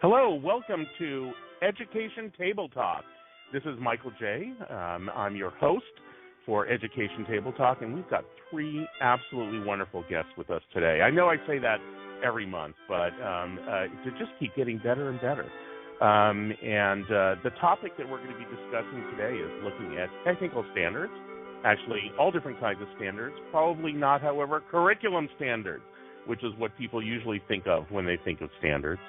Hello, welcome to Education Table Talk. This is Michael J. I'm your host for Education Table Talk, and we've got three absolutely wonderful guests with us today. I know I say that every month, but to just keep getting better and better. The topic that we're going to be discussing today is looking at technical standards, actually all different kinds of standards, probably not, however, curriculum standards, which is what people usually think of when they think of standards.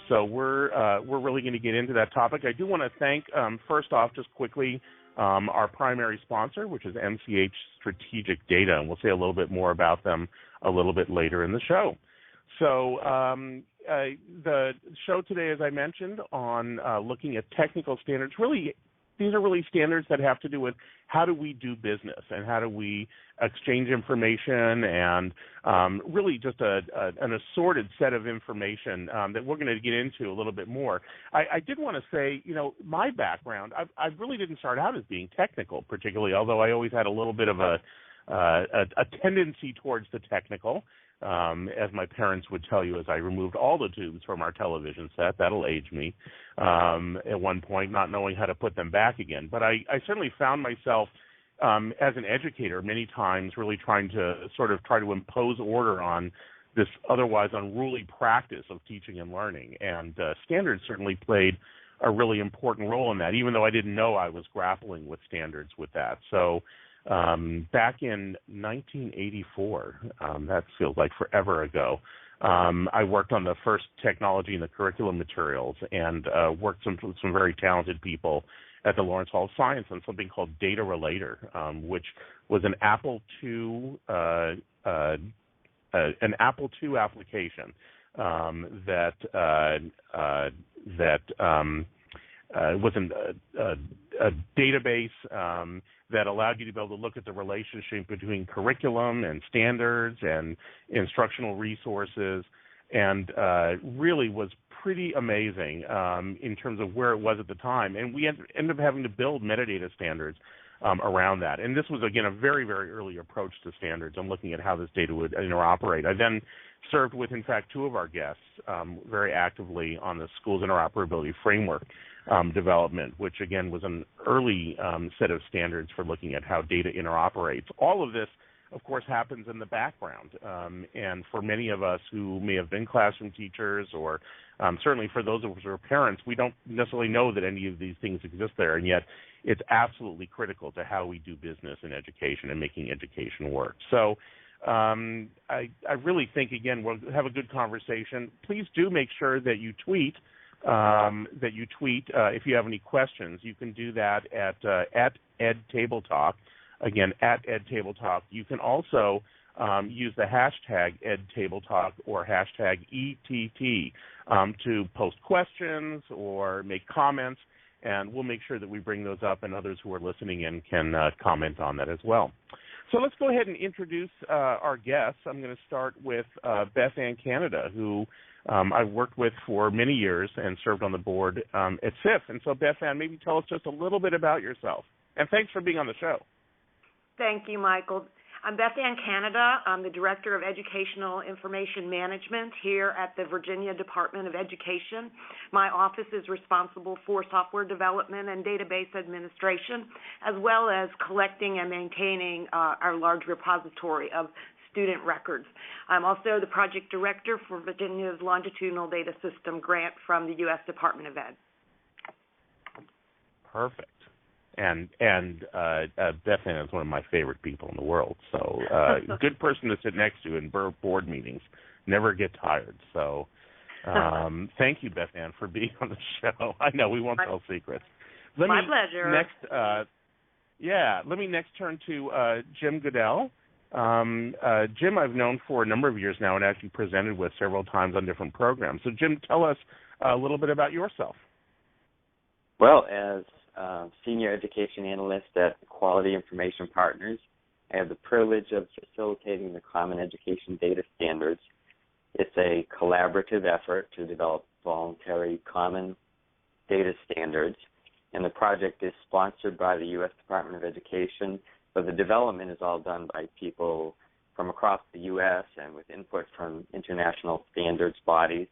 So we're really going to get into that topic. I do want to thank, first off, just quickly, our primary sponsor, which is MCH Strategic Data, and we'll say a little bit more about them a little bit later in the show. So the show today, as I mentioned, on looking at technical standards, really, these are really standards that have to do with how do we do business and how do we exchange information and really just an assorted set of information that we're going to get into a little bit more. I did want to say, my background, I really didn't start out as being technical particularly, although I always had a little bit of a tendency towards the technical. As my parents would tell you, as I removed all the tubes from our television set, that'll age me, at one point, not knowing how to put them back again. But I certainly found myself, as an educator, many times really trying to impose order on this otherwise unruly practice of teaching and learning. And standards certainly played a really important role in that, even though I didn't know I was grappling with standards with that. So back in 1984, that feels like forever ago, I worked on the first technology and the curriculum materials and worked with some very talented people at the Lawrence Hall of Science on something called Data Relator, which was an Apple II application that was a database that allowed you to be able to look at the relationship between curriculum and standards and instructional resources, and really was pretty amazing in terms of where it was at the time. And we ended up having to build metadata standards around that. And this was, again, a very, very early approach to standards and looking at how this data would interoperate. I then served with, in fact, two of our guests very actively on the school's interoperability framework development, which, again, was an early set of standards for looking at how data interoperates. All of this, of course, happens in the background. And for many of us who may have been classroom teachers or certainly for those of us who are parents, we don't necessarily know that any of these things exist there, and yet it's absolutely critical to how we do business in education and making education work. So I really think, again, we'll have a good conversation. Please do make sure that you tweet. If you have any questions. You can do that at EdTableTalk. Again, at EdTableTalk. You can also use the hashtag EdTableTalk or hashtag ETT to post questions or make comments, and we'll make sure that we bring those up and others who are listening in can comment on that as well. So let's go ahead and introduce our guests. I'm going to start with Bethann Canada, who I've worked with for many years and served on the board at SIF. And so, Bethann, maybe tell us just a little bit about yourself. And thanks for being on the show. Thank you, Michael. I'm Bethann Canada. I'm the Director of Educational Information Management here at the Virginia Department of Education. My office is responsible for software development and database administration, as well as collecting and maintaining our large repository of student records. I'm also the Project Director for Virginia's Longitudinal Data System grant from the U.S. Department of Ed. Perfect. And Bethann is one of my favorite people in the world. So good person to sit next to in board meetings. Never get tired. So thank you, Bethann, for being on the show. I know we won't tell secrets. My pleasure. Let me next turn to Jim Goodell. Jim I've known for a number of years now and actually presented with several times on different programs. So, Jim, tell us a little bit about yourself. Well, as Senior Education Analyst at Quality Information Partners, I have the privilege of facilitating the Common Education Data Standards. It's a collaborative effort to develop voluntary common data standards, and the project is sponsored by the U.S. Department of Education, but the development is all done by people from across the U.S. and with input from international standards bodies.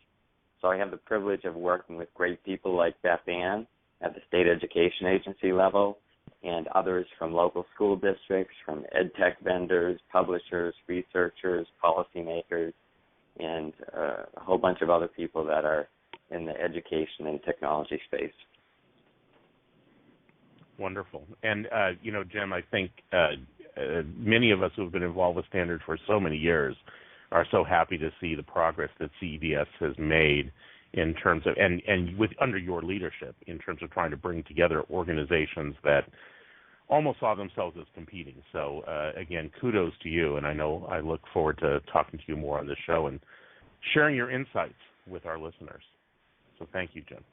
So I have the privilege of working with great people like Bethann at the state education agency level and others from local school districts, from ed tech vendors, publishers, researchers, policymakers, and a whole bunch of other people that are in the education and technology space. Wonderful. And, Jim, I think many of us who have been involved with standards for so many years are so happy to see the progress that CEDS has made in terms of, and under your leadership, in terms of trying to bring together organizations that almost saw themselves as competing. So, again, kudos to you, and I look forward to talking to you more on this show and sharing your insights with our listeners. So thank you, Jim.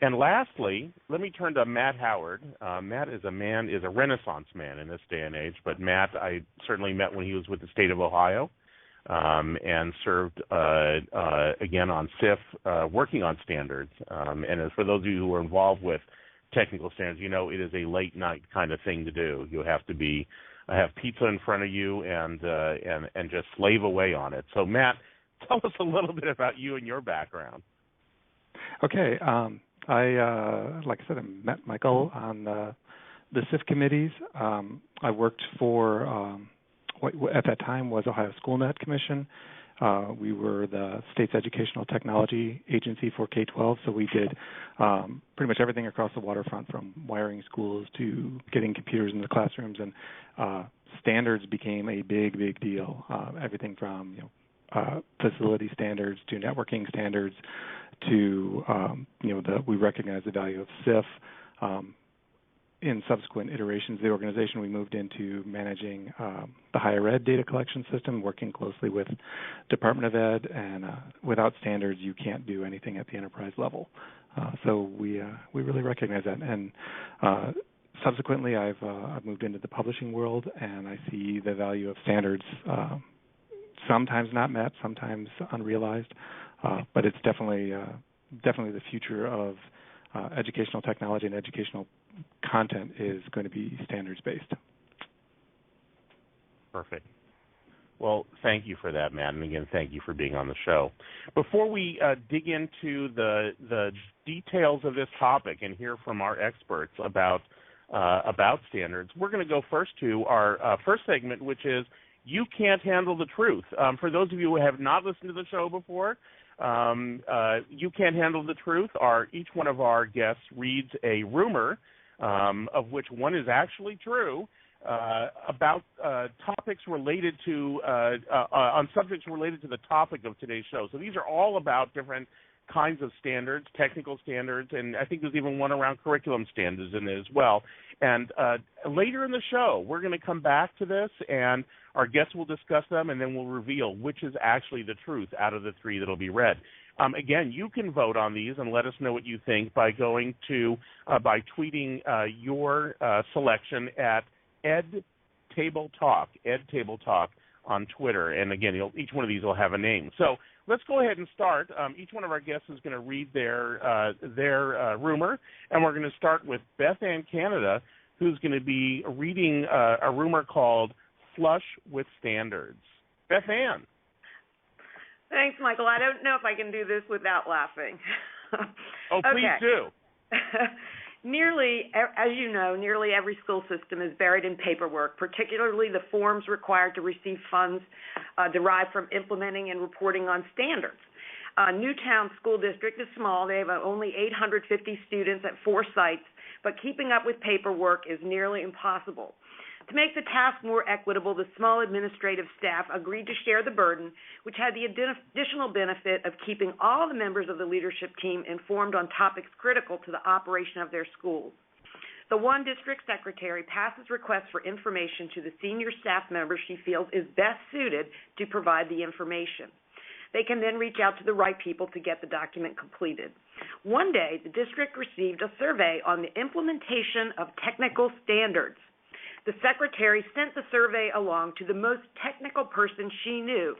And lastly, let me turn to Matt Howard. Matt is a Renaissance man in this day and age, but Matt I certainly met when he was with the state of Ohio and served, again, on SIF, working on standards. And as for those of you who are involved with technical standards, it is a late night kind of thing to do. You have to have pizza in front of you and just slave away on it. So, Matt, tell us a little bit about you and your background. Okay. Like I said, I met Michael on the SIF committees. I worked for what at that time was Ohio SchoolNet Commission. We were the state's educational technology agency for K-12, so we did pretty much everything across the waterfront, from wiring schools to getting computers in the classrooms, and standards became a big deal. Everything from facility standards to networking standards to we recognize the value of SIF. In subsequent iterations of the organization, we moved into managing the higher ed data collection system, working closely with Department of Ed, and without standards, you can't do anything at the enterprise level. So we really recognize that. And subsequently, I've moved into the publishing world, and I see the value of standards sometimes not met, sometimes unrealized, but it's definitely the future of educational technology and educational content is going to be standards-based. Perfect. Well, thank you for that, Matt, and again, thank you for being on the show. Before we dig into the details of this topic and hear from our experts about standards, we're going to go first to our first segment, which is You Can't Handle the Truth. For those of you who have not listened to the show before, You Can't Handle the Truth each one of our guests reads a rumor, of which one is actually true, about topics related to on subjects related to the topic of today's show. So these are all about different kinds of standards, technical standards, and I think there's even one around curriculum standards in it as well. And later in the show, we're going to come back to this, and our guests will discuss them, and then we'll reveal which is actually the truth out of the three that will be read. Again, you can vote on these and let us know what you think by going to by tweeting your selection at EdTableTalk on Twitter. And again, each one of these will have a name. So let's go ahead and start. Each one of our guests is going to read their rumor, and we're going to start with Bethann Canada, who's going to be reading a rumor called Flush with Standards. Bethann. Thanks, Michael. I don't know if I can do this without laughing. Oh, please do. As you know, nearly every school system is buried in paperwork, particularly the forms required to receive funds derived from implementing and reporting on standards. Newtown School District is small. They have only 850 students at 4 sites, but keeping up with paperwork is nearly impossible. To make the task more equitable, the small administrative staff agreed to share the burden, which had the additional benefit of keeping all the members of the leadership team informed on topics critical to the operation of their schools. The one district secretary passes requests for information to the senior staff member she feels is best suited to provide the information. They can then reach out to the right people to get the document completed. One day, the district received a survey on the implementation of technical standards. The secretary sent the survey along to the most technical person she knew,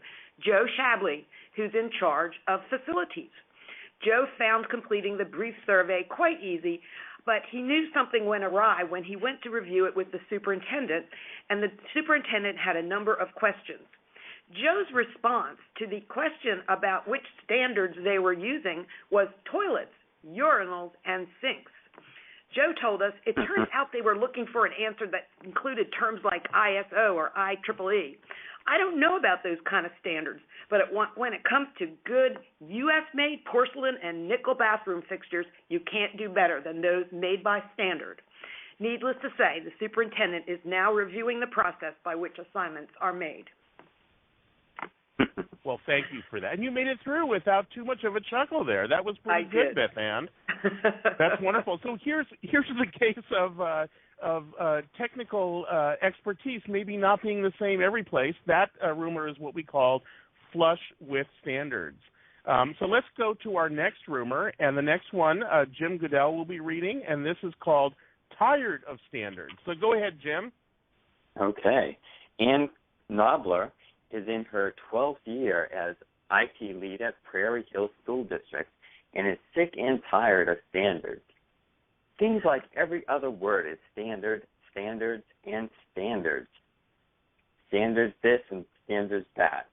Joe Shabley, who's in charge of facilities. Joe found completing the brief survey quite easy, but he knew something went awry when he went to review it with the superintendent, and the superintendent had a number of questions. Joe's response to the question about which standards they were using was toilets, urinals, and sinks. Joe told us it turns out they were looking for an answer that included terms like ISO or IEEE. I don't know about those kind of standards, but when it comes to good U.S.-made porcelain and nickel bathroom fixtures, you can't do better than those made by standard. Needless to say, the superintendent is now reviewing the process by which assignments are made. Well, thank you for that. And you made it through without too much of a chuckle there. That was pretty good, Bethann. That's wonderful. So here's the case of technical expertise maybe not being the same every place. That rumor is what we call flush with standards. So let's go to our next rumor, and the next one Jim Goodell will be reading, and this is called Tired of Standards. So go ahead, Jim. Okay. Ann Knobler is in her 12th year as IT lead at Prairie Hill School District and is sick and tired of standards. Things like every other word is standard, standards, and standards. Standards this and standards that.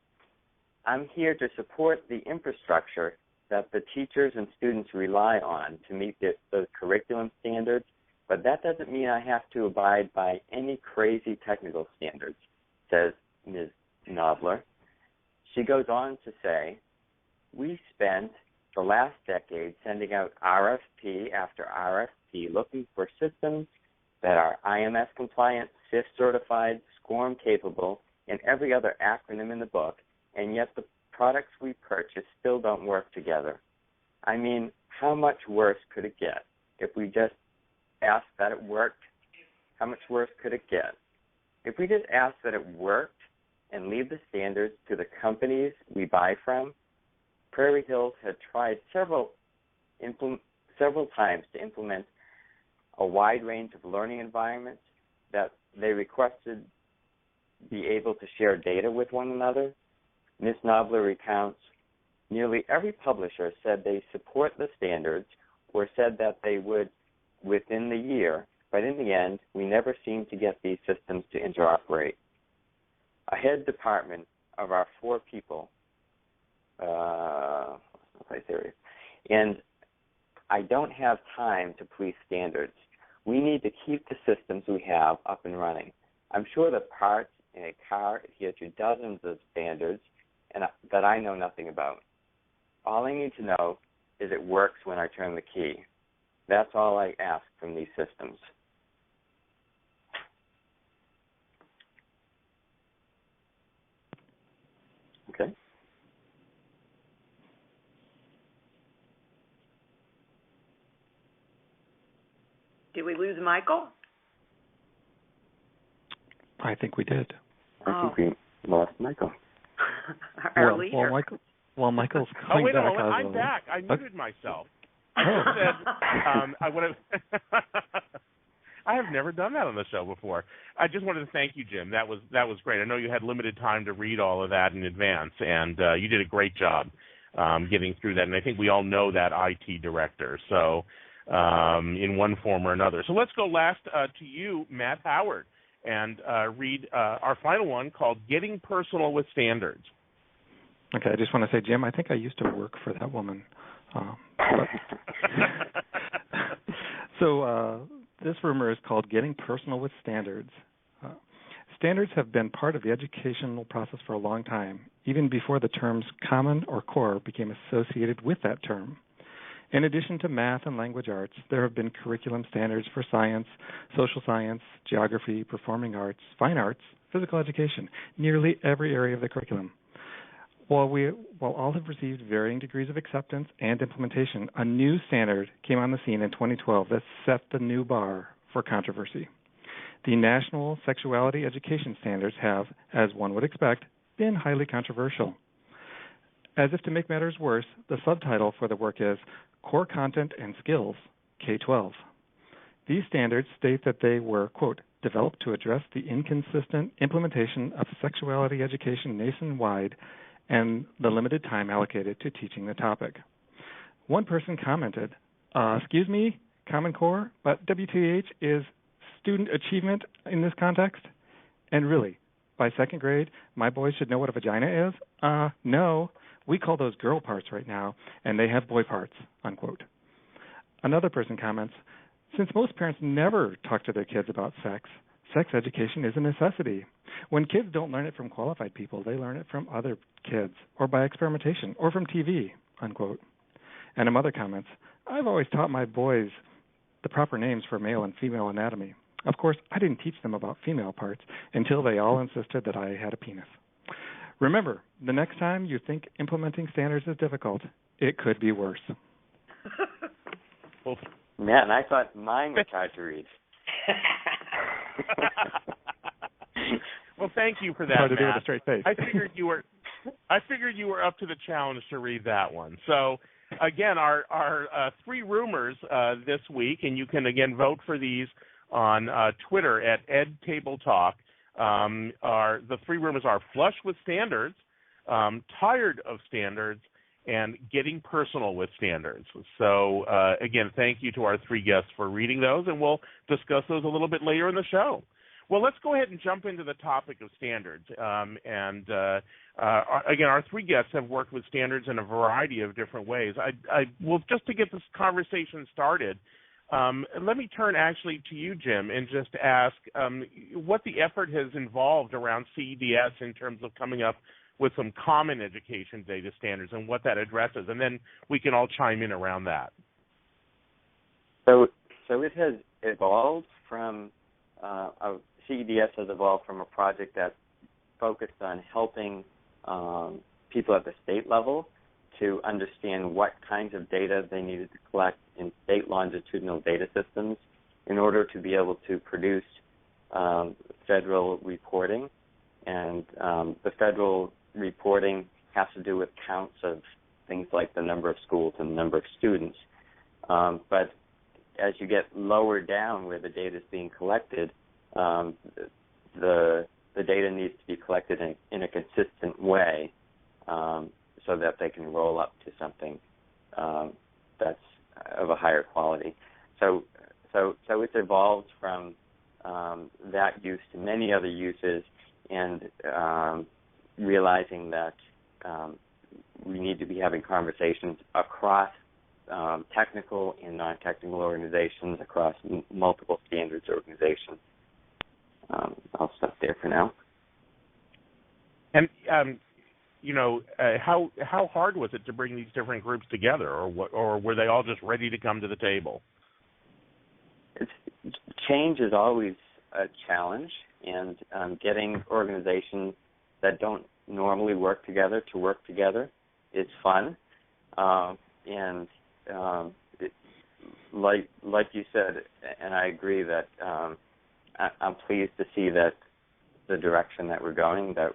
I'm here to support the infrastructure that the teachers and students rely on to meet those curriculum standards, but that doesn't mean I have to abide by any crazy technical standards, says Ms. Knobler. She goes on to say, we spent the last decade sending out RFP after RFP looking for systems that are IMS compliant, CIF certified, SCORM capable, and every other acronym in the book, and yet the products we purchase still don't work together. I mean, how much worse could it get? If we just asked that it worked, how much worse could it get? If we just asked that it worked and leave the standards to the companies we buy from, Prairie Hills had tried several times to implement a wide range of learning environments that they requested be able to share data with one another. Ms. Knobler recounts, nearly every publisher said they support the standards or said that they would within the year, but in the end, we never seemed to get these systems to interoperate. A head department of our 4 people, and I don't have time to police standards. We need to keep the systems we have up and running. I'm sure the parts in a car adhere to dozens of standards and that I know nothing about. All I need to know is it works when I turn the key. That's all I ask from these systems. Okay. Did we lose Michael? I think we did. I think we lost Michael. Michael's coming wait back. A moment. I'm back. I muted myself. I just said I would have. I have never done that on the show before. I just wanted to thank you, Jim. That was great. I know you had limited time to read all of that in advance, and you did a great job getting through that. And I think we all know that IT director, so in one form or another. So let's go last to you, Matt Howard, and read our final one called Getting Personal with Standards. Okay, I just want to say, Jim, I think I used to work for that woman. So this rumor is called Getting Personal with Standards. Standards have been part of the educational process for a long time, even before the terms common or core became associated with that term. In addition to math and language arts, there have been curriculum standards for science, social science, geography, performing arts, fine arts, physical education, nearly every area of the curriculum. While all have received varying degrees of acceptance and implementation, a new standard came on the scene in 2012 that set the new bar for controversy. The National Sexuality Education Standards have, as one would expect, been highly controversial. As if to make matters worse, the subtitle for the work is Core Content and Skills, K-12. These standards state that they were, quote, developed to address the inconsistent implementation of sexuality education nationwide and the limited time allocated to teaching the topic. One person commented, excuse me, Common Core, but WTH is student achievement in this context? And really, by second grade, my boys should know what a vagina is? No. We call those girl parts right now, and they have boy parts, unquote. Another person comments, since most parents never talk to their kids about sex education is a necessity. When kids don't learn it from qualified people, they learn it from other kids or by experimentation or from TV, unquote. And a mother comments, I've always taught my boys the proper names for male and female anatomy. Of course, I didn't teach them about female parts until they all insisted that I had a penis. Remember, the next time you think implementing standards is difficult, it could be worse. Man, I thought mine was hard to read. Well, thank you for that, hard to Matt. do with a straight face. I figured you were up to the challenge to read that one. So, again, our three rumors this week, and you can again vote for these on Twitter at EdTableTalk. The three rumors are flush with standards, tired of standards, and getting personal with standards. So, again, thank you to our three guests for reading those, and we'll discuss those a little bit later in the show. Well, let's go ahead and jump into the topic of standards. Again, our three guests have worked with standards in a variety of different ways. Well, just to get this conversation started, let me turn actually to you, Jim, and just ask what the effort has involved around CEDS in terms of coming up with some common education data standards and what that addresses, and then we can all chime in around that. So it has evolved from CEDS has evolved from a project that focused on helping people at the state level to understand what kinds of data they needed to collect in state longitudinal data systems in order to be able to produce federal reporting. And the federal reporting has to do with counts of things like the number of schools and the number of students. But as you get lower down where the data is being collected, the data needs to be collected in a consistent way so that they can roll up to something that's of a higher quality. So it's evolved from that use to many other uses, and realizing that we need to be having conversations across technical and non-technical organizations, across multiple standards organizations. I'll stop there for now. And how hard was it to bring these different groups together, or were they all just ready to come to the table? Change is always a challenge, and getting organizations that don't normally work together to work together is fun. Like you said, and I agree that I'm pleased to see that the direction that we're going, that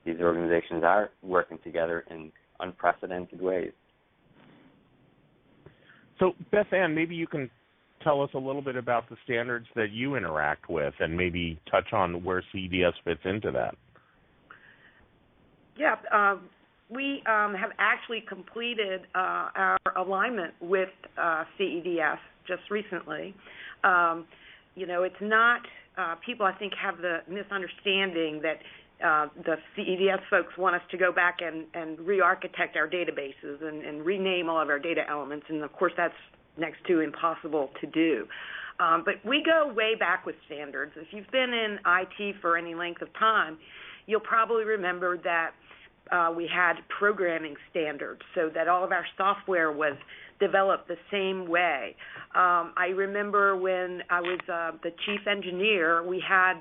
these organizations are working together in unprecedented ways. So, Bethann, maybe you can tell us a little bit about the standards that you interact with and maybe touch on where CEDS fits into that. Yeah, we have actually completed our alignment with CEDS just recently. It's not, people I think have the misunderstanding that the CEDS folks want us to go back and re-architect our databases and rename all of our data elements, and of course that's next to impossible to do. But we go way back with standards. If you've been in IT for any length of time, you'll probably remember that we had programming standards so that all of our software was developed the same way. I remember when I was the chief engineer, we had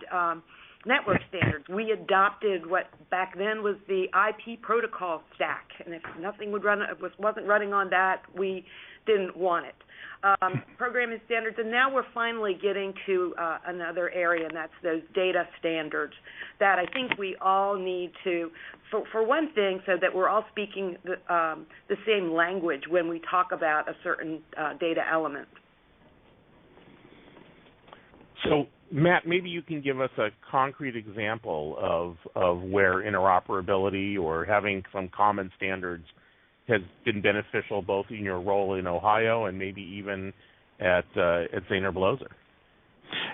network standards. We adopted what back then was the IP protocol stack, and if nothing wasn't running on that, we didn't want it. Programming standards, and now we're finally getting to another area, and that's those data standards that I think we all need to, for one thing, so that we're all speaking the same language when we talk about a certain data element. So, Matt, maybe you can give us a concrete example of where interoperability or having some common standards has been beneficial both in your role in Ohio and maybe even at St. Blaser.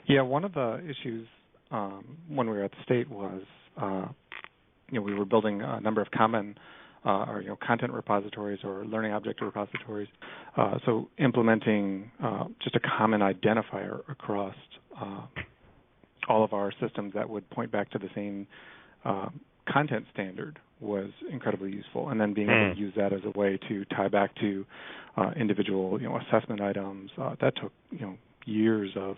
Yeah, one of the issues when we were at the state was we were building a number of common or content repositories or learning object repositories. So implementing just a common identifier across all of our systems that would point back to the same content standard was incredibly useful. And then being able to use that as a way to tie back to individual assessment items, that took years of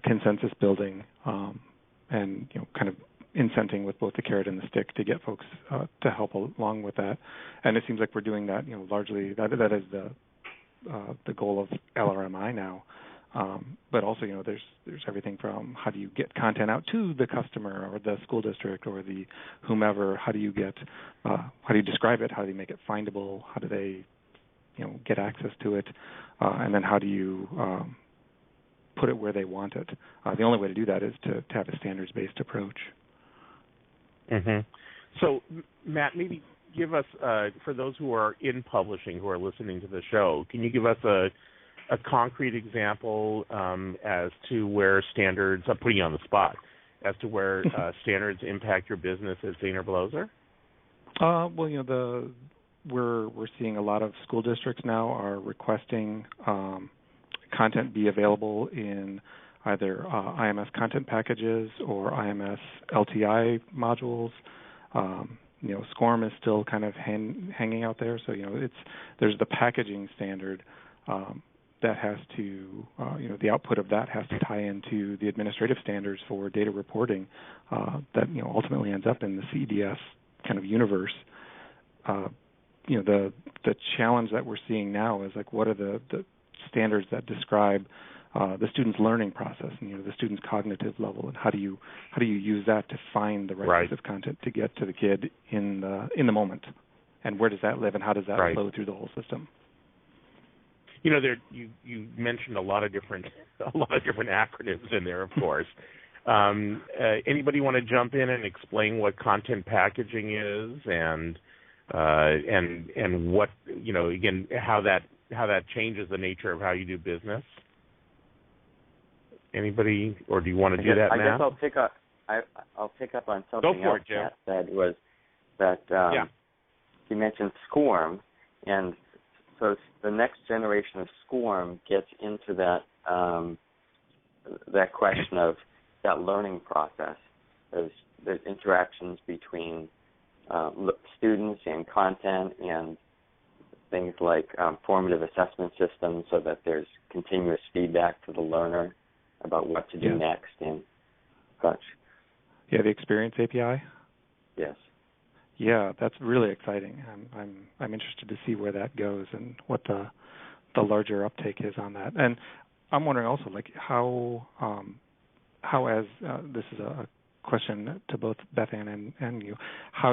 consensus building and kind of incenting with both the carrot and the stick to get folks to help along with that. And it seems like we're doing that, largely that is the goal of LRMI now. But also, there's everything from how do you get content out to the customer or the school district or the whomever? How do you describe it? How do you make it findable? How do they, get access to it? And then how do you put it where they want it? The only way to do that is to have a standards-based approach. Mm-hmm. So, Matt, maybe give us, for those who are in publishing, who are listening to the show, can you give us a concrete example as to where standards, I'm putting you on the spot, as to where standards impact your business as Zaner Bloser? Well, we're seeing a lot of school districts now are requesting content be available in either IMS content packages or IMS LTI modules. SCORM is still kind of hanging out there. So, there's the packaging standard that has to, the output of that has to tie into the administrative standards for data reporting that, ultimately ends up in the CEDS kind of universe. The challenge that we're seeing now is what are the standards that describe the student's learning process and the student's cognitive level, and how do you use that to find the right piece of content to get to the kid in the moment, and where does that live, and how does that flow through the whole system? There you mentioned a lot of different acronyms in there, of course. Anybody want to jump in and explain what content packaging is and what again how that changes the nature of how you do business? Anybody, or do you want to do that, Matt? I guess I'll pick up on something else Matt said, was that you mentioned SCORM, and so the next generation of SCORM gets into that question of that learning process. There's interactions between students and content and things like formative assessment systems, so that there's continuous feedback to the learner about what to do next and such. Yeah, the Experience API? Yes. Yeah, that's really exciting. I'm interested to see where that goes and what the larger uptake is on that. And I'm wondering also, how as this is a question to both Bethann and you, how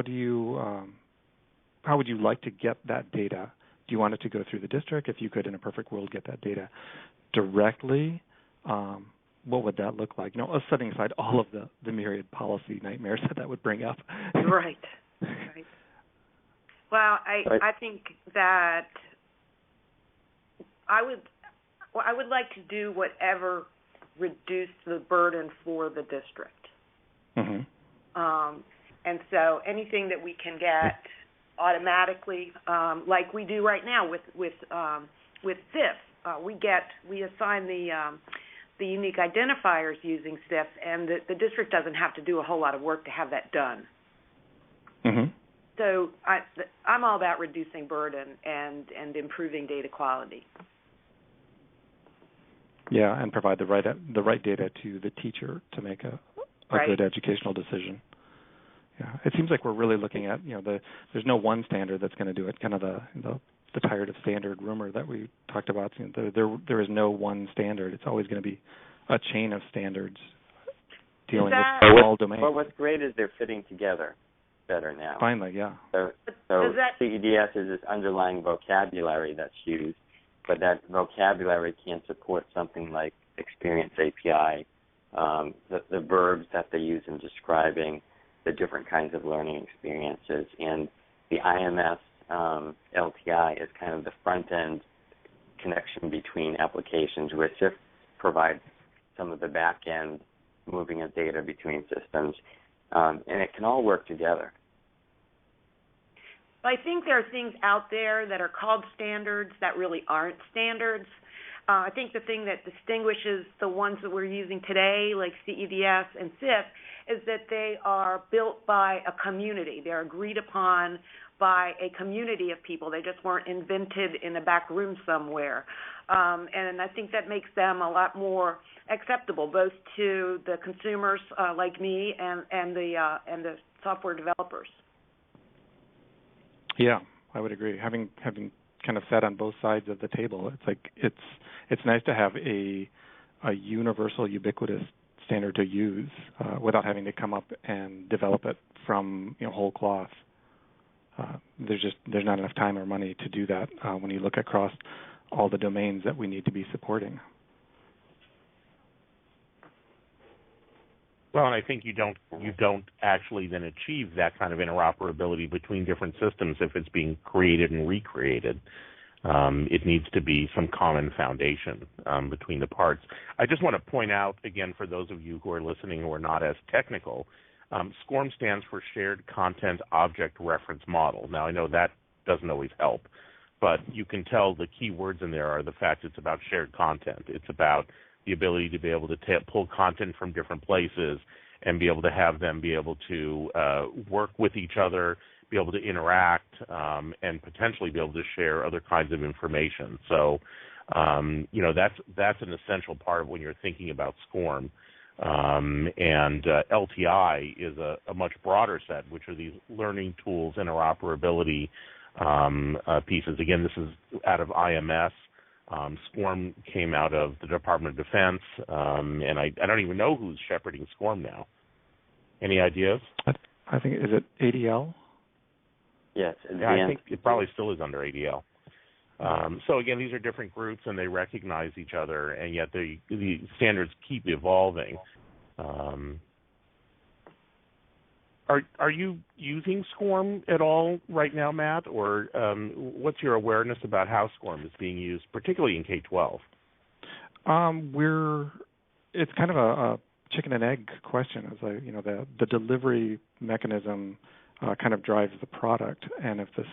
would you like to get that data? Do you want it to go through the district? If you could, in a perfect world, get that data directly, what would that look like? Setting aside all of the myriad policy nightmares that would bring up. Right. Well, I think that I would like to do whatever reduced the burden for the district. Mm-hmm. And so anything that we can get automatically, like we do right now with CIF, we assign the unique identifiers using CIF, and the district doesn't have to do a whole lot of work to have that done. Mm-hmm. So I'm all about reducing burden and improving data quality. Yeah, and provide the right data to the teacher to make a good educational decision. Yeah, it seems like we're really looking at there's no one standard that's going to do it. Kind of the tired of standard rumor that we talked about. There is no one standard. It's always going to be a chain of standards dealing with all domains. Well, what's great is they're fitting together better now. Finally, yeah. So CEDS is this underlying vocabulary that's used, but that vocabulary can't support something like Experience API, the verbs that they use in describing the different kinds of learning experiences. And the IMS LTI is kind of the front-end connection between applications, where CIF provides some of the back-end moving of data between systems. and it can all work together. I think there are things out there that are called standards that really aren't standards. I think the thing that distinguishes the ones that we're using today, like CEDS and CIF, is that they are built by a community. They're agreed upon by a community of people. They just weren't invented in a back room somewhere. And I think that makes them a lot more acceptable, both to the consumers like me and the software developers. Yeah, I would agree. Having kind of sat on both sides of the table, it's like it's nice to have a universal, ubiquitous standard to use without having to come up and develop it from whole cloth. There's not enough time or money to do that when you look across all the domains that we need to be supporting. Well, and I think you don't actually then achieve that kind of interoperability between different systems if it's being created and recreated. It needs to be some common foundation between the parts. I just want to point out, again, for those of you who are listening who are not as technical, SCORM stands for Shared Content Object Reference Model. Now, I know that doesn't always help, but you can tell the key words in there are the fact it's about shared content. It's about the ability to be able to pull content from different places and be able to have them be able to work with each other, be able to interact, and potentially be able to share other kinds of information. So, that's an essential part of when you're thinking about SCORM. And LTI is a much broader set, which are these learning tools, interoperability pieces. Again, this is out of IMS. SCORM came out of the Department of Defense, and I don't even know who's shepherding SCORM now. Any ideas? I think, is it ADL? Yes. Yeah, I think it probably still is under ADL. So again, these are different groups, and they recognize each other, and yet the standards keep evolving. Are you using SCORM at all right now, Matt, or what's your awareness about how SCORM is being used, particularly in K-12? It's kind of a chicken and egg question. As the delivery mechanism kind of drives the product, and if this,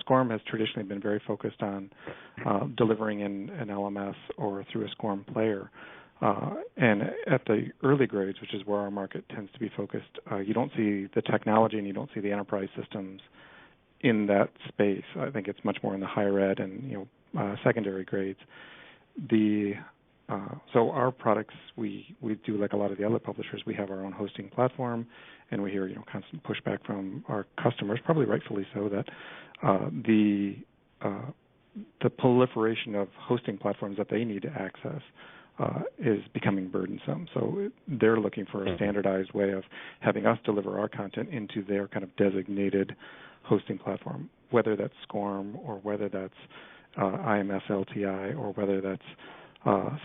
SCORM has traditionally been very focused on delivering in an LMS or through a SCORM player. And at the early grades, which is where our market tends to be focused, you don't see the technology and you don't see the enterprise systems in that space. I think it's much more in the higher ed and secondary grades. So our products, we do like a lot of the other publishers. We have our own hosting platform, and we hear constant pushback from our customers, probably rightfully so, that the proliferation of hosting platforms that they need to access is becoming burdensome. So they're looking for a standardized way of having us deliver our content into their kind of designated hosting platform, whether that's SCORM or whether that's IMS LTI or whether that's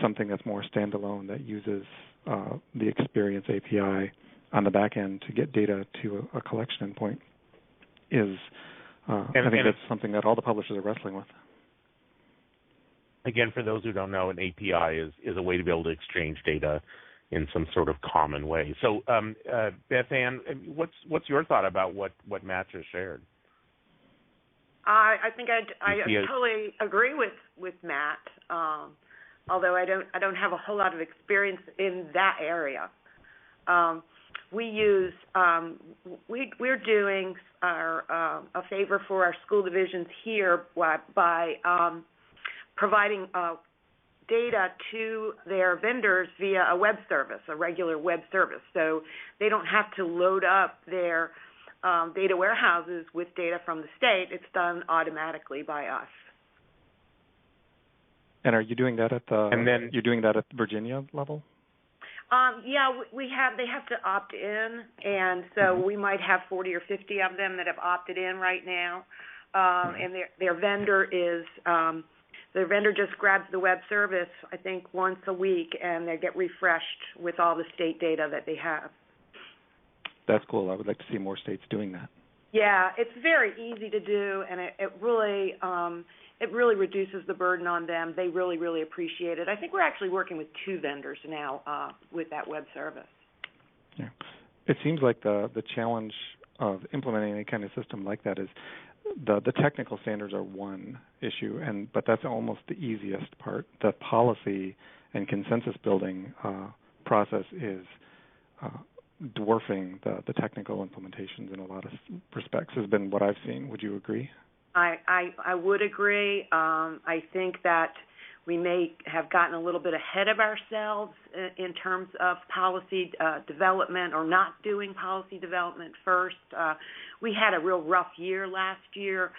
something that's more standalone that uses the Experience API on the back end to get data to a collection endpoint is, I think that's something that all the publishers are wrestling with. Again, for those who don't know, an API is a way to be able to exchange data in some sort of common way. So, Bethann, what's your thought about what Matt just shared? I think I totally agree with Matt. Although I don't have a whole lot of experience in that area. We're doing a favor for our school divisions here by providing data to their vendors via a web service, a regular web service. So they don't have to load up their data warehouses with data from the state. It's done automatically by us. And are you doing that you're doing that at Virginia level? Yeah, they have to opt in, and so we might have 40 or 50 of them that have opted in right now. And their vendor just grabs the web service, I think, once a week, and they get refreshed with all the state data that they have. That's cool. I would like to see more states doing that. Yeah, it's very easy to do, and it really reduces the burden on them. They really, really appreciate it. I think we're actually working with 2 vendors now with that web service. Yeah. it seems like the challenge of implementing any kind of system like that is the technical standards are one issue, but that's almost the easiest part. The policy and consensus building process is dwarfing the technical implementations in a lot of respects, has been what I've seen. Would you agree? I would agree. I think that we may have gotten a little bit ahead of ourselves in terms of policy development, or not doing policy development first. We had a real rough year last year.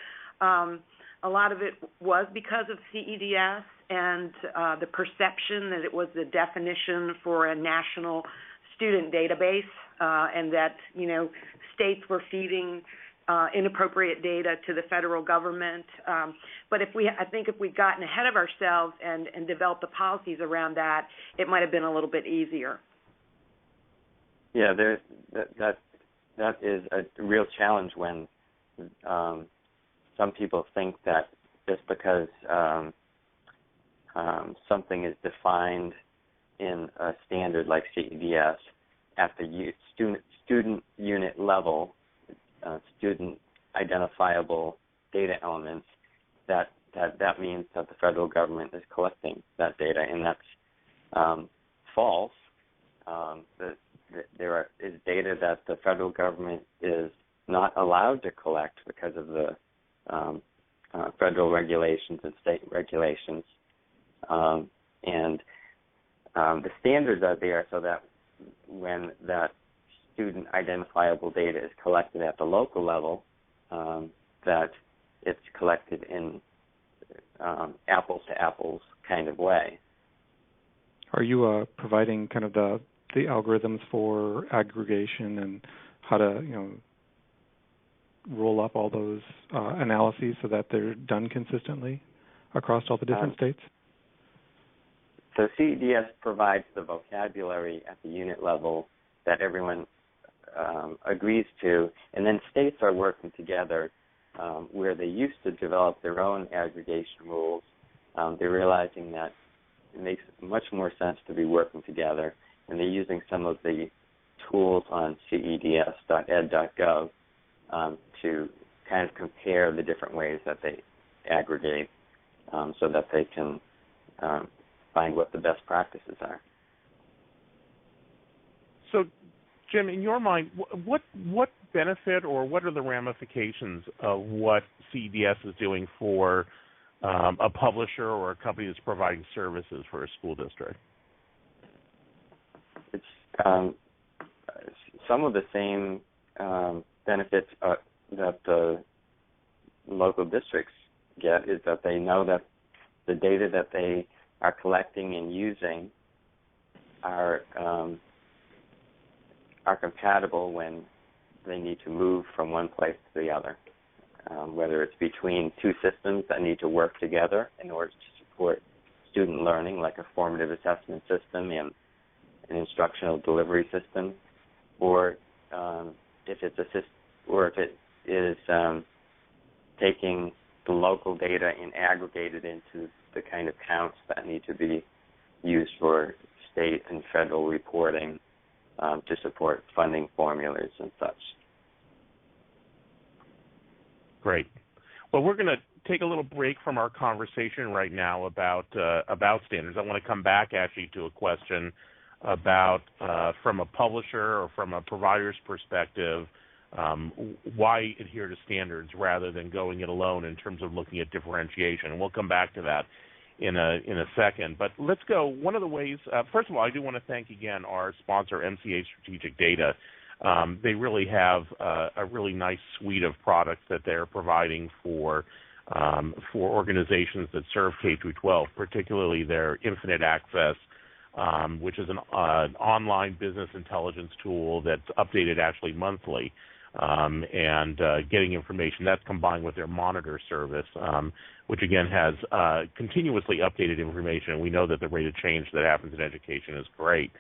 A lot of it was because of CEDS and the perception that it was the definition for a national student database, and that, states were feeding inappropriate data to the federal government. But I think if we'd gotten ahead of ourselves and developed the policies around that, it might have been a little bit easier. Yeah, that is a real challenge when some people think that just because something is defined in a standard like CEDS at the student unit level, student identifiable data elements, that means that the federal government is collecting that data, and that's false. There is data that the federal government is not allowed to collect because of the federal regulations and state regulations, and the standards are there so that when that student identifiable data is collected at the local level, that it's collected in apples to apples kind of way. Are you providing kind of the algorithms for aggregation and how to roll up all those analyses so that they're done consistently across all the different states? So CEDS provides the vocabulary at the unit level that everyone agrees to, and then states are working together where they used to develop their own aggregation rules. They're realizing that it makes much more sense to be working together, and they're using some of the tools on ceds.ed.gov to kind of compare the different ways that they aggregate so that they can find what the best practices are. So, Jim, in your mind, what benefit or what are the ramifications of what CEDS is doing for a publisher or a company that's providing services for a school district? It's some of the same benefits that the local districts get is that they know that the data that they are collecting and using are compatible when they need to move from one place to the other, whether it's between two systems that need to work together in order to support student learning, like a formative assessment system and an instructional delivery system, or if it is taking the local data and aggregated into the kind of counts that need to be used for state and federal reporting to support funding formulas and such. Great. Well, we're going to take a little break from our conversation right now about standards. I want to come back actually to a question about from a publisher or from a provider's perspective, why adhere to standards rather than going it alone in terms of looking at differentiation. And we'll come back to that in a second. But let's go. One of the ways, first of all, I do want to thank again our sponsor, MCH Strategic Data. They really have a really nice suite of products that they're providing for organizations that serve K through 12, particularly their Infinite Access, which is an online business intelligence tool that's updated actually monthly, and getting information. That's combined with their Monitor service, which again has continuously updated information. And we know that the rate of change that happens in education is great.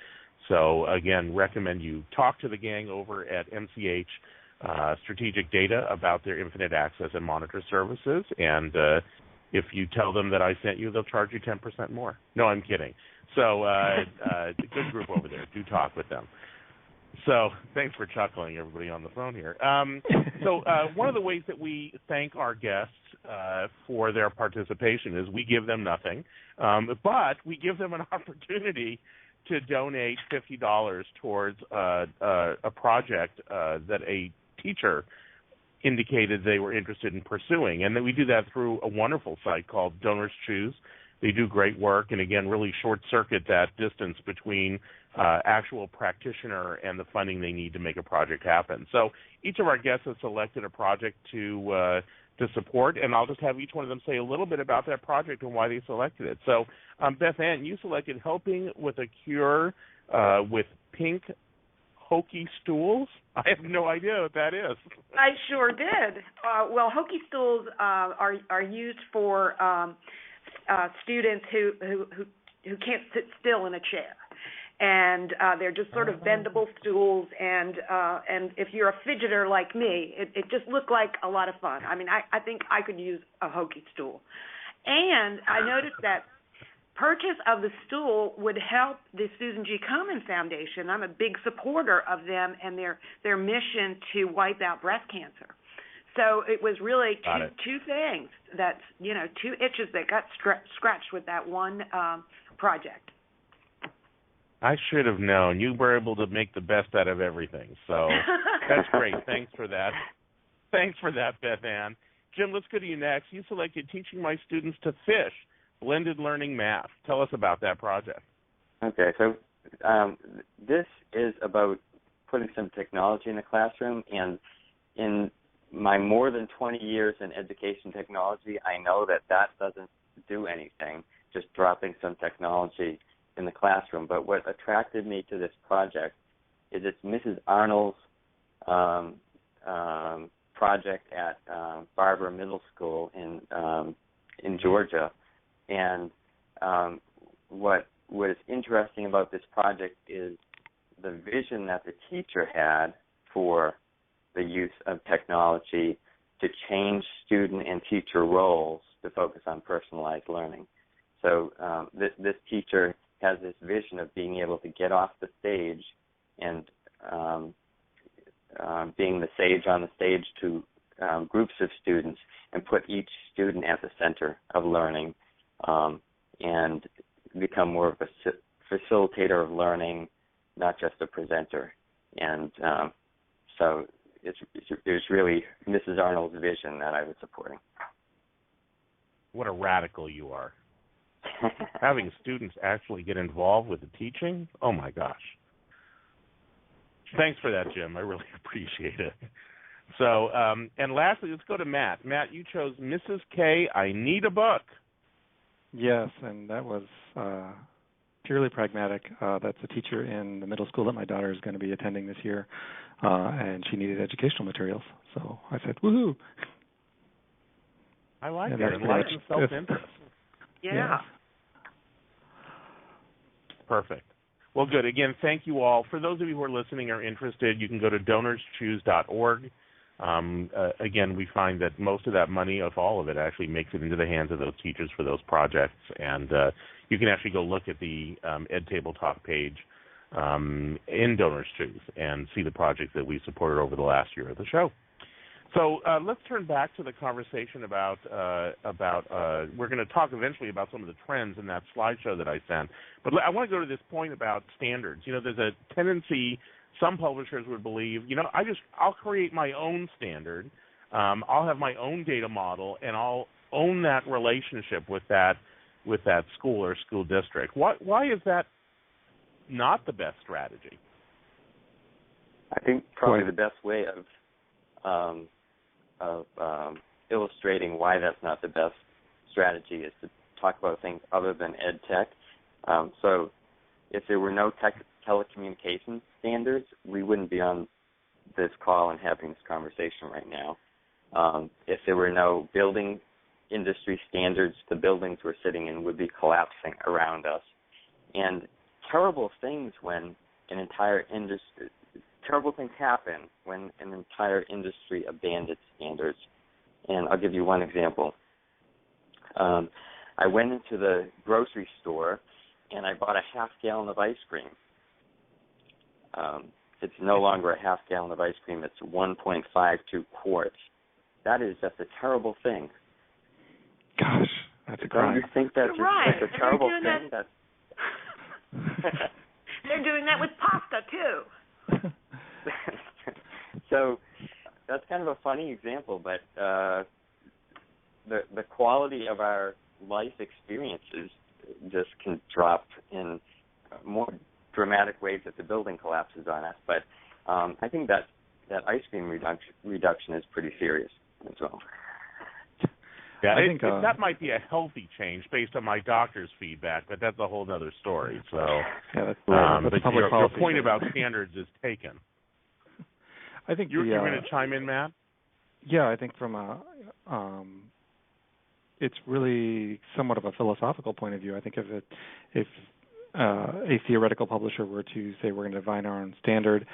So again, recommend you talk to the gang over at MCH Strategic Data about their Infinite Access and Monitor services. And if you tell them that I sent you, they'll charge you 10% more. No, I'm kidding. So good group over there. Do talk with them. So thanks for chuckling, everybody on the phone here. So one of the ways that we thank our guests for their participation is we give them nothing, but we give them an opportunity to donate $50 towards a project that a teacher indicated they were interested in pursuing. And then we do that through a wonderful site called Donors Choose. They do great work and, again, really short-circuit that distance between actual practitioner and the funding they need to make a project happen. So each of our guests has selected a project to support, and I'll just have each one of them say a little bit about that project and why they selected it. So, Bethann, you selected Helping with a Cure with Pink Hokey Stools. I have no idea what that is. I sure did. Well, hokey stools are used for students who can't sit still in a chair, and they're just sort of bendable stools. And if you're a fidgeter like me, it just looked like a lot of fun. I mean, I think I could use a hokey stool. And I noticed that purchase of the stool would help the Susan G. Komen Foundation. I'm a big supporter of them and their mission to wipe out breast cancer. So it was really two things that, two itches that got scratched with that one project. I should have known. You were able to make the best out of everything. So that's great. Thanks for that. Thanks for that, Bethann. Jim, let's go to you next. You selected Teaching My Students to Fish, Blended Learning Math. Tell us about that project. Okay, so this is about putting some technology in the classroom, and in my more than 20 years in education technology, I know that doesn't do anything, just dropping some technology in the classroom. But what attracted me to this project is it's Mrs. Arnold's project at Barbara Middle School in Georgia. And what is interesting about this project is the vision that the teacher had for the use of technology to change student and teacher roles to focus on personalized learning. So this teacher has this vision of being able to get off the stage and being the sage on the stage to groups of students and put each student at the center of learning and become more of a facilitator of learning, not just a presenter. And so it's really Mrs. Arnold's vision that I was supporting. What a radical you are. Having students actually get involved with the teaching? Oh, my gosh. Thanks for that, Jim. I really appreciate it. So, and lastly, let's go to Matt. Matt, you chose Mrs. K, I Need a Book. Yes, and that was purely pragmatic. That's a teacher in the middle school that my daughter is going to be attending this year, and she needed educational materials. So I said, woohoo. I like that. Enlightened self-interest. Yeah. Perfect. Well, good. Again, thank you all. For those of you who are listening or interested, you can go to donorschoose.org. Again, we find that most of that money, if all of it, actually makes it into the hands of those teachers for those projects. And you can actually go look at the Ed Tabletop page in Donors Choose and see the projects that we supported over the last year of the show. So let's turn back to the conversation about we're going to talk eventually about some of the trends in that slideshow that I sent. But I want to go to this point about standards. There's a tendency, some publishers would believe, I'll create my own standard. I'll have my own data model, and I'll own that relationship with that school or school district. Why is that not the best strategy? I think probably the best way of illustrating why that's not the best strategy is to talk about things other than ed tech. So if there were no telecommunications standards, we wouldn't be on this call and having this conversation right now. If there were no building industry standards, the buildings we're sitting in would be collapsing around us. And terrible things happen when an entire industry abandons standards. And I'll give you one example. I went into the grocery store and I bought a half gallon of ice cream. it's no longer a half gallon of ice cream, it's 1.52 quarts. That is just a terrible thing. Gosh, that's a crime. Don't you think that's a terrible thing? They're doing that with pasta, too. So that's kind of a funny example, but the quality of our life experiences just can drop in more dramatic ways if the building collapses on us. But I think that ice cream reduction is pretty serious as well. Yeah, I think that might be a healthy change based on my doctor's feedback, but that's a whole other story. So, yeah, that's but your point about standards is taken. I think you're going to chime in, Matt. Yeah, I think from it's really somewhat of a philosophical point of view. I think if a theoretical publisher were to say we're going to define our own standard,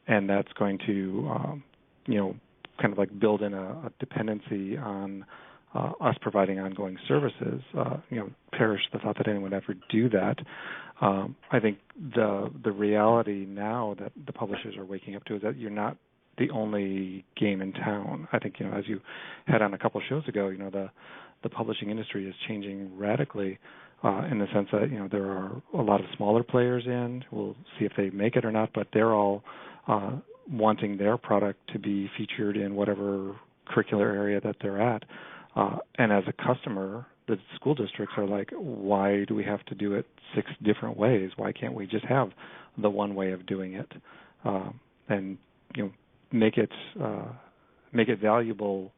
and that's going to kind of like build in a dependency on us providing ongoing services, perish the thought that anyone would ever do that. I think the reality now that the publishers are waking up to is that you're not the only game in town. I think, as you had on a couple of shows ago, the publishing industry is changing radically in the sense that, there are a lot of smaller players in. We'll see if they make it or not, but they're all wanting their product to be featured in whatever curricular area that they're at. And as a customer, the school districts are like, why do we have to do it 6 different ways? Why can't we just have the one way of doing it? And make it valuable,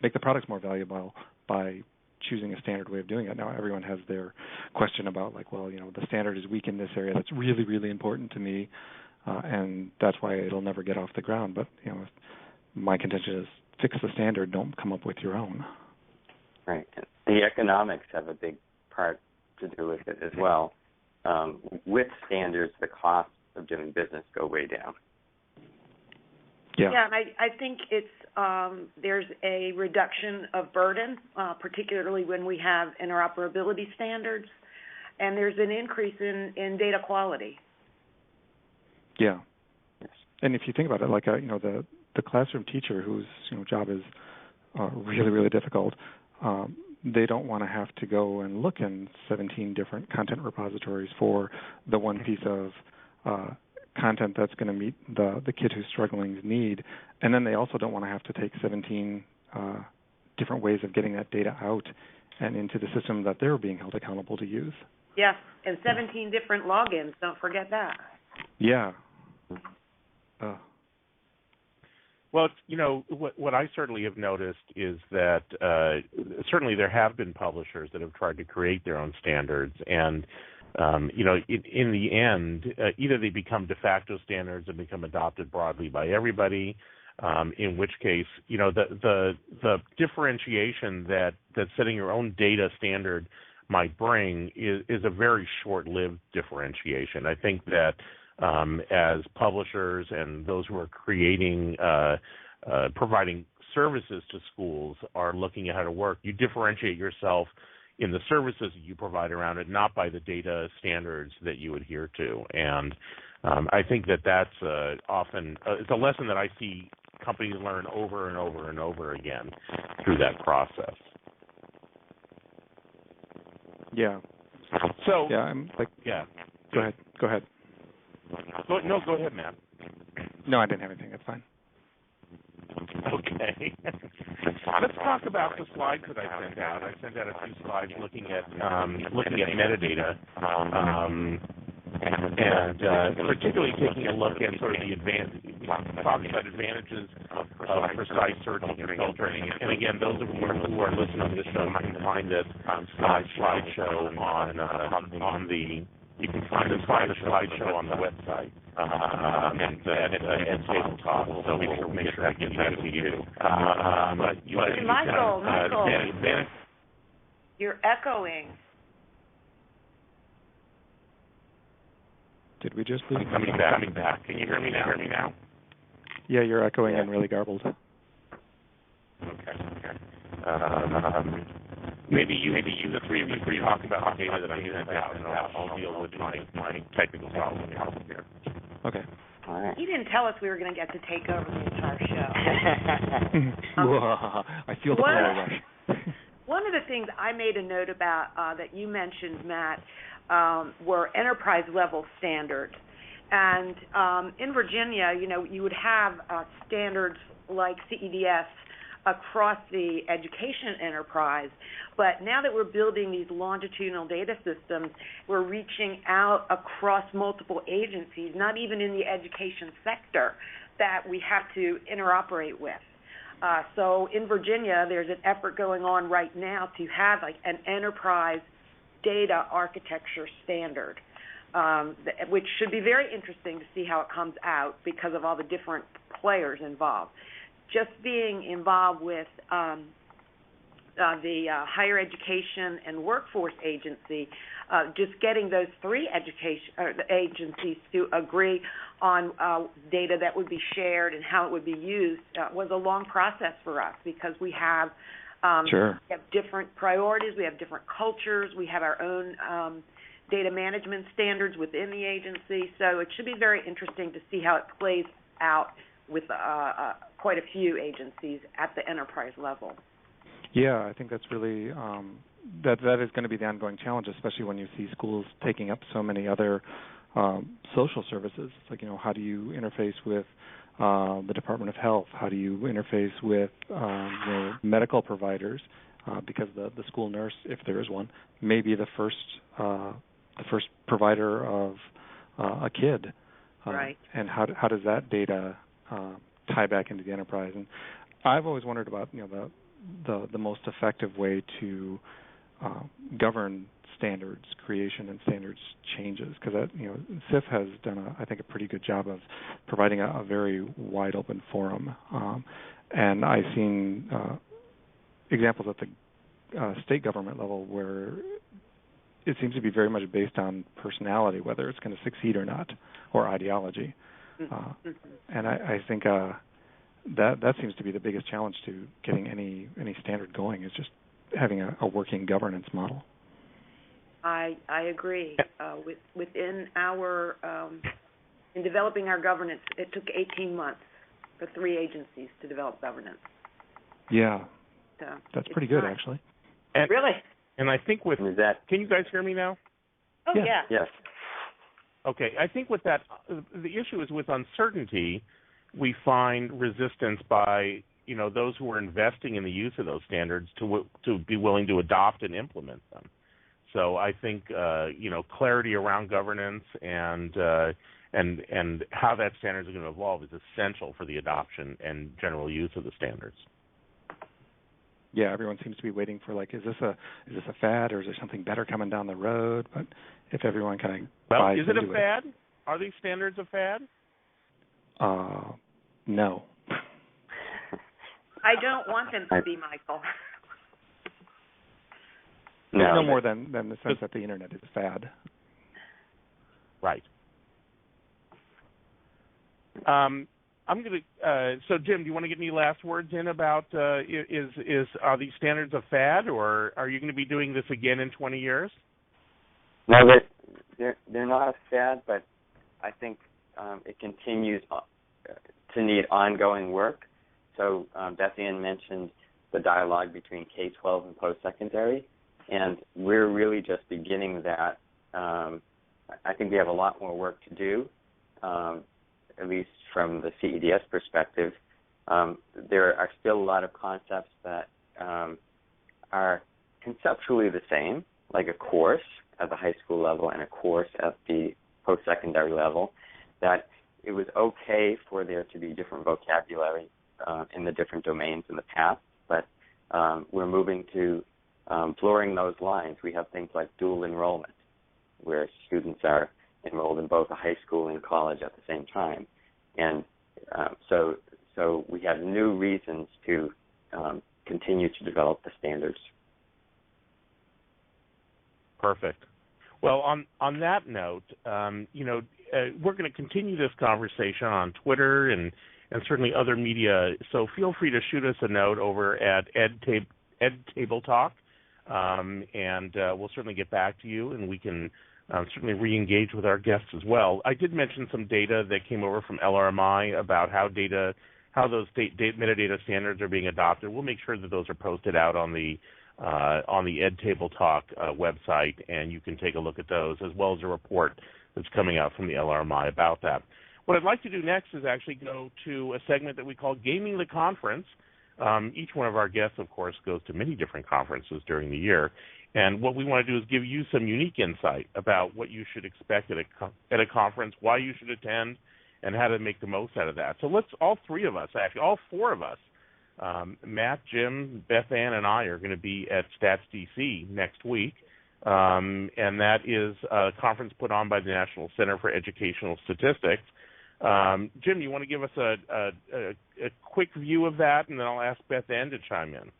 make the products more valuable by choosing a standard way of doing it. Now everyone has their question about the standard is weak in this area. That's really, really important to me, and that's why it'll never get off the ground. But my contention is, fix the standard, don't come up with your own. Right. The economics have a big part to do with it as well. With standards, the costs of doing business go way down. Yeah, and I think it's there's a reduction of burden, particularly when we have interoperability standards, and there's an increase in data quality. Yeah, and if you think about it, the classroom teacher whose job is really, really difficult, they don't want to have to go and look in 17 different content repositories for the one piece of content that's going to meet the kid who's struggling's need. And then they also don't want to have to take 17 different ways of getting that data out and into the system that they're being held accountable to use. Yes, and 17 different logins. Don't forget that. Yeah. Well, what I certainly have noticed is that certainly there have been publishers that have tried to create their own standards, and in the end, either they become de facto standards and become adopted broadly by everybody, in which case, the differentiation that setting your own data standard might bring is a very short-lived differentiation. I think that as publishers and those who are creating, providing services to schools are looking at how to work, you differentiate yourself in the services that you provide around it, not by the data standards that you adhere to. And I think that's often it's a lesson that I see companies learn over and over and over again through that process. Yeah. So yeah, I'm like. Yeah. Go ahead. Go ahead, Matt. No, I didn't have anything. That's fine. Okay. Let's talk about the slides that I sent out. I sent out a few slides looking at metadata, and particularly taking a look at sort of the talking about advantages of precise searching and filtering. And again, those of you who are listening to this show, you can find this slideshow you can find the slideshow on the website and tabletop. So make sure I get that to you. Michael, you're echoing. Did we just lose? Coming back. Can you hear me now? Yeah, you're echoing and really garbled. Okay. Maybe you, the three of you, talk about the data that I sent out, and I'll deal with my technical problem here. Okay. All right. He didn't tell us we were going to get to take over the entire show. I feel the power rush. One of the things I made a note about that you mentioned, Matt, were enterprise-level standards. And in Virginia, you would have standards like CEDS across the education enterprise. But now that we're building these longitudinal data systems, we're reaching out across multiple agencies, not even in the education sector, that we have to interoperate with. So in Virginia, there's an effort going on right now to have like an enterprise data architecture standard, which should be very interesting to see how it comes out because of all the different players involved. Just being involved with the Higher Education and Workforce Agency, just getting those three agencies to agree on data that would be shared and how it would be used was a long process for us because we have different priorities, we have different cultures, we have our own data management standards within the agency. So it should be very interesting to see how it plays out with quite a few agencies at the enterprise level. Yeah, I think that's really that is going to be the ongoing challenge, especially when you see schools taking up so many other social services. It's like, how do you interface with the Department of Health? How do you interface with medical providers? Because the school nurse, if there is one, may be the first provider of a kid. Right. And how does that data tie back into the enterprise? And I've always wondered about the most effective way to govern standards creation and standards changes, because CIF has done I think a pretty good job of providing a very wide open forum, and I've seen examples at the state government level where it seems to be very much based on personality, whether it's going to succeed or not, or ideology. And I think that seems to be the biggest challenge to getting any standard going, is just having a working governance model. I agree. Within our in developing our governance, it took 18 months for 3 agencies to develop governance. Yeah, so that's pretty good, actually. And, really? And I think with that, can you guys hear me now? Oh yeah. Yes. Okay, I think with that, the issue is with uncertainty, we find resistance by those who are investing in the use of those standards to be willing to adopt and implement them. So I think clarity around governance and how that standard is going to evolve is essential for the adoption and general use of the standards. Yeah, everyone seems to be waiting for is this a fad, or is there something better coming down the road? But if everyone kind of buys is it into a fad? Are these standards a fad? No. I don't want them to be, Michael. No more than the sense that the internet is a fad. Right. I'm going to. So, Jim, do you want to get any last words in about are these standards a fad, or are you going to be doing this again in 20 years? No, they're not a fad, but I think it continues to need ongoing work. So Bethann mentioned the dialogue between K-12 and post-secondary, and we're really just beginning that. I think we have a lot more work to do, at least from the CEDS perspective. There are still a lot of concepts that are conceptually the same, like a course at the high school level and a course at the post-secondary level, that it was okay for there to be different vocabulary in the different domains in the past, but we're moving to blurring those lines. We have things like dual enrollment, where students are enrolled in both a high school and college at the same time. And so we have new reasons to continue to develop the standards. Perfect. Well, on that note, we're going to continue this conversation on Twitter and certainly other media. So feel free to shoot us a note over at Ed Table Talk, and we'll certainly get back to you, and we can certainly re-engage with our guests as well. I did mention some data that came over from LRMI about how those metadata standards are being adopted. We'll make sure that those are posted out on the Ed Table Talk website, and you can take a look at those, as well as a report that's coming out from the LRMI about that. What I'd like to do next is actually go to a segment that we call Gaming the Conference. Each one of our guests, of course, goes to many different conferences during the year. And what we want to do is give you some unique insight about what you should expect at a conference, why you should attend, and how to make the most out of that. So all four of us, Matt, Jim, Bethann, and I are going to be at Stats DC next week. And that is a conference put on by the National Center for Educational Statistics. Jim, you want to give us a quick view of that, and then I'll ask Bethann to chime in.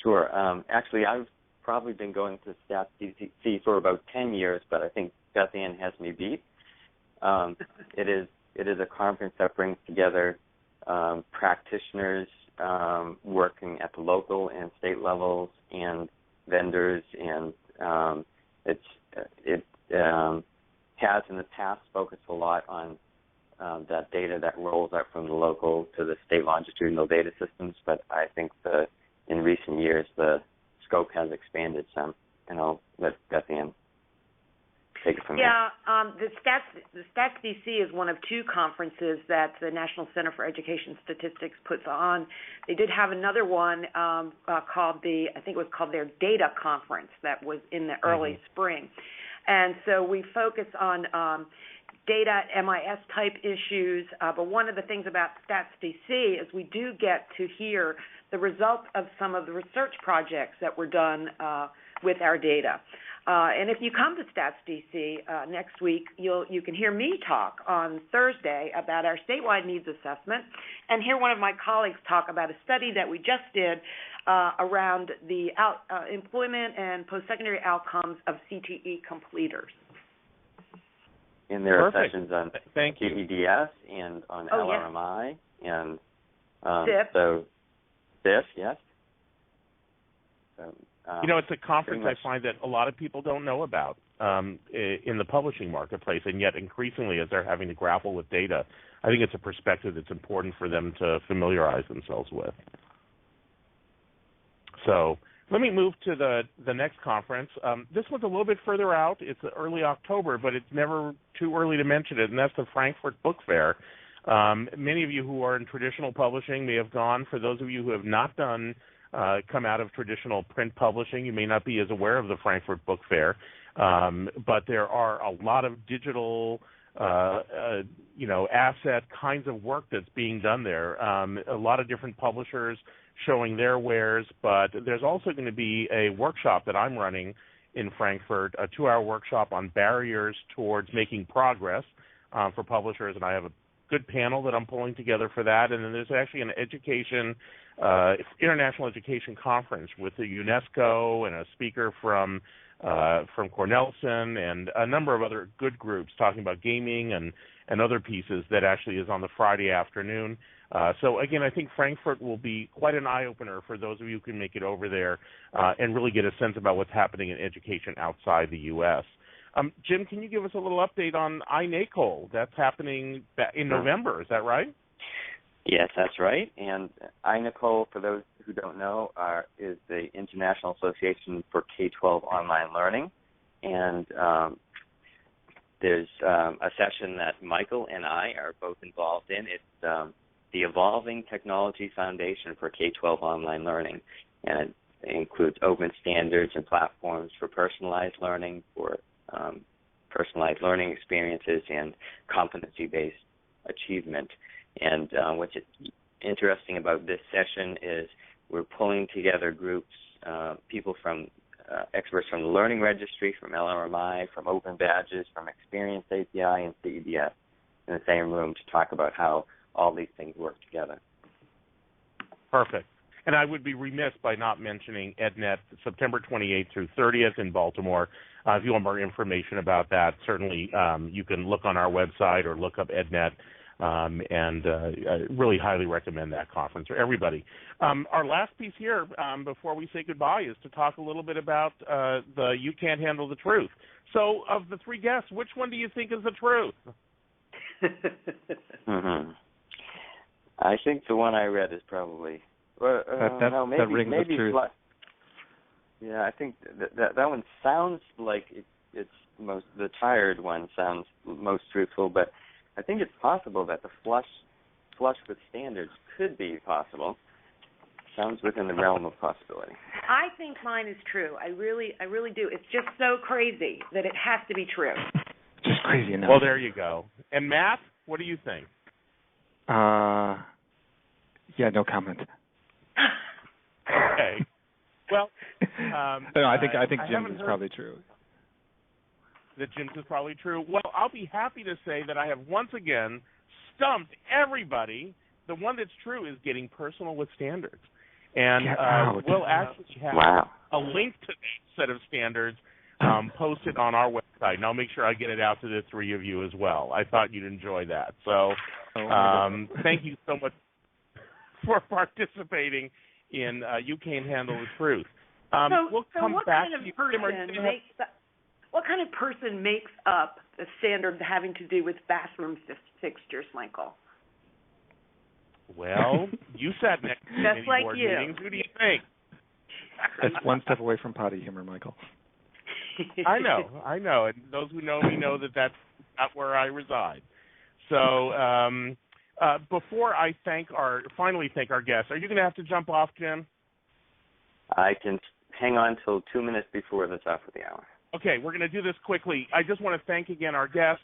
Sure. Actually, I've probably been going to Stats DC for about 10 years, but I think Bethann has me beat. It is a conference that brings together practitioners working at the local and state levels, and vendors, and it has in the past focused a lot on that data that rolls out from the local to the state longitudinal data systems, but I think in recent years the scope has expanded some, and I'll let Bethann take it from there. Yeah, the Stats DC is one of two conferences that the National Center for Education Statistics puts on. They did have another one called their Data Conference that was in the early spring. And so we focus on data, MIS type issues, but one of the things about Stats DC is we do get to hear the results of some of the research projects that were done with our data. And if you come to Stats DC next week, you can hear me talk on Thursday about our statewide needs assessment, and hear one of my colleagues talk about a study that we just did around the employment and post-secondary outcomes of CTE completers. And there are sessions on KEDS and on LRMI and SIP. So SIP, yes. So, it's a conference I find that a lot of people don't know about in the publishing marketplace, and yet increasingly as they're having to grapple with data, I think it's a perspective that's important for them to familiarize themselves with. So let me move to the next conference. This one's a little bit further out. It's early October, but it's never too early to mention it, and that's the Frankfurt Book Fair. Many of you who are in traditional publishing may have gone. For those of you who have not come out of traditional print publishing, you may not be as aware of the Frankfurt Book Fair, but there are a lot of digital asset kinds of work that's being done there. A lot of different publishers showing their wares, but there's also going to be a workshop that I'm running in Frankfurt, a 2-hour workshop on barriers towards making progress for publishers, and I have a good panel that I'm pulling together for that. And then there's actually an international education conference with the UNESCO and a speaker from Cornelsen and a number of other good groups talking about gaming and other pieces that actually is on the Friday afternoon. So, again, I think Frankfurt will be quite an eye-opener for those of you who can make it over there and really get a sense about what's happening in education outside the U.S. Jim, can you give us a little update on iNACOL? That's happening in November, is that right? Yes, that's right. And iNACOL, for those who don't know, is the International Association for K-12 Online Learning. And there's a session that Michael and I are both involved in. It's the Evolving Technology Foundation for K-12 Online Learning. And it includes open standards and platforms for personalized learning, for personalized learning experiences, and competency-based achievement. And what's interesting about this session is we're pulling together groups, people from experts from the Learning Registry, from LRMI, from Open Badges, from Experience API, and CEDS in the same room to talk about how all these things work together. Perfect. And I would be remiss by not mentioning EdNet, September 28th through 30th in Baltimore. If you want more information about that, certainly you can look on our website or look up EdNet. And I really highly recommend that conference for everybody. Our last piece here before we say goodbye is to talk a little bit about the You Can't Handle the Truth. So of the three guests, which one do you think is the truth? I think the one I read is probably that rings of truth. Yeah, I think that one sounds like it's the tired one sounds most truthful, but I think it's possible that the flush with standards could be possible. Sounds within the realm of possibility. I think mine is true. I really do. It's just so crazy that it has to be true. Just crazy enough. Well, there you go. And Matt, what do you think? Yeah, no comment. Okay. Well, no, I think Jim's is probably true. That Jim's is probably true. Well, I'll be happy to say that I have once again stumped everybody. The one that's true is getting personal with standards. And we'll actually have a link to that set of standards posted on our website. And I'll make sure I get it out to the three of you as well. I thought you'd enjoy that. So thank you so much for participating in You Can't Handle the Truth. We'll come back to you. What kind of person makes up the standard having to do with bathroom fixtures, Michael? Well, you sat next to many board meetings. Who do you think? That's one step away from potty humor, Michael. I know. And those who know me know that that's not where I reside. So before I finally thank our guests, are you going to have to jump off, Jim? I can hang on till 2 minutes before the top of the hour. Okay, we're going to do this quickly. I just want to thank again our guests.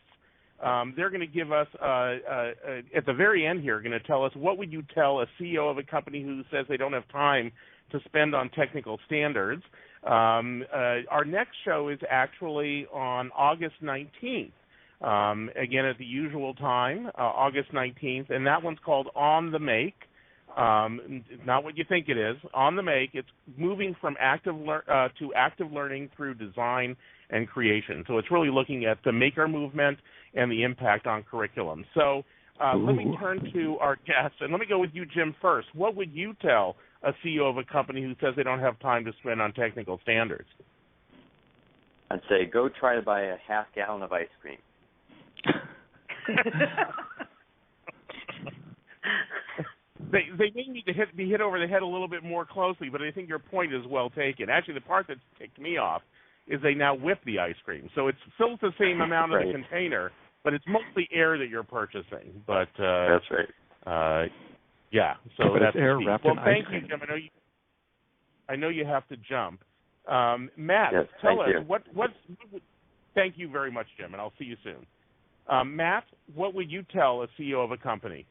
They're going to give us, at the very end here, going to tell us what would you tell a CEO of a company who says they don't have time to spend on technical standards. Our next show is actually on August 19th, again at the usual time, August 19th, and that one's called On the Make. Not what you think it is. On the Make, it's moving from to active learning through design and creation. So it's really looking at the maker movement and the impact on curriculum. So let me turn to our guests, and let me go with you, Jim, first. What would you tell a CEO of a company who says they don't have time to spend on technical standards? I'd say go try to buy a half gallon of ice cream. They may need to be hit over the head a little bit more closely, but I think your point is well taken. Actually, the part that ticked me off is they now whip the ice cream. So it's still the same amount of the container, but it's mostly air that you're purchasing. But that's right. Yeah, so but that's air wrapped in ice cream. Thank you, Jim. I know you have to jump. Matt, yes, tell us you. Thank you very much, Jim, and I'll see you soon. Matt, what would you tell a CEO of a company?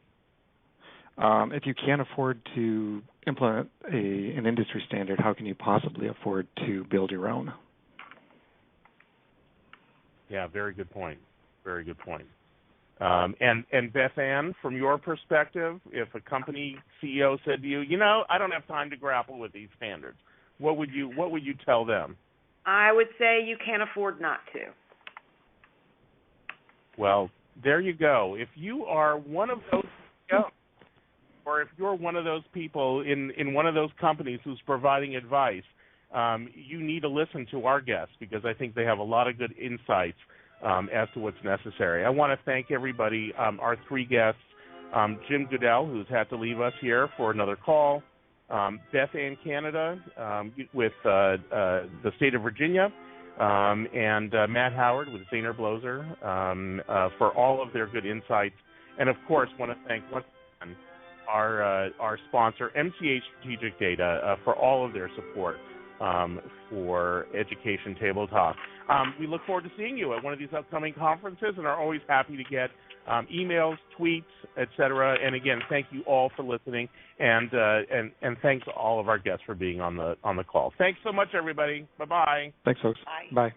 If you can't afford to implement an industry standard, how can you possibly afford to build your own? Yeah, very good point. Very good point. And Bethann, from your perspective, if a company CEO said to you, I don't have time to grapple with these standards, what would you tell them? I would say you can't afford not to. Well, there you go. If you are one of those or if you're one of those people in one of those companies who's providing advice, you need to listen to our guests because I think they have a lot of good insights as to what's necessary. I want to thank everybody, our three guests, Jim Goodell, who's had to leave us here for another call, Bethann Canada with the state of Virginia, and Matt Howard with Zaner Bloser for all of their good insights. And, of course, want to thank once again our sponsor, MCA Strategic Data, for all of their support for Education Table Talk. We look forward to seeing you at one of these upcoming conferences and are always happy to get emails, tweets, etc. And again, thank you all for listening, and thanks to all of our guests for being on the call. Thanks so much, everybody. Bye-bye. Thanks, folks. Bye. Bye.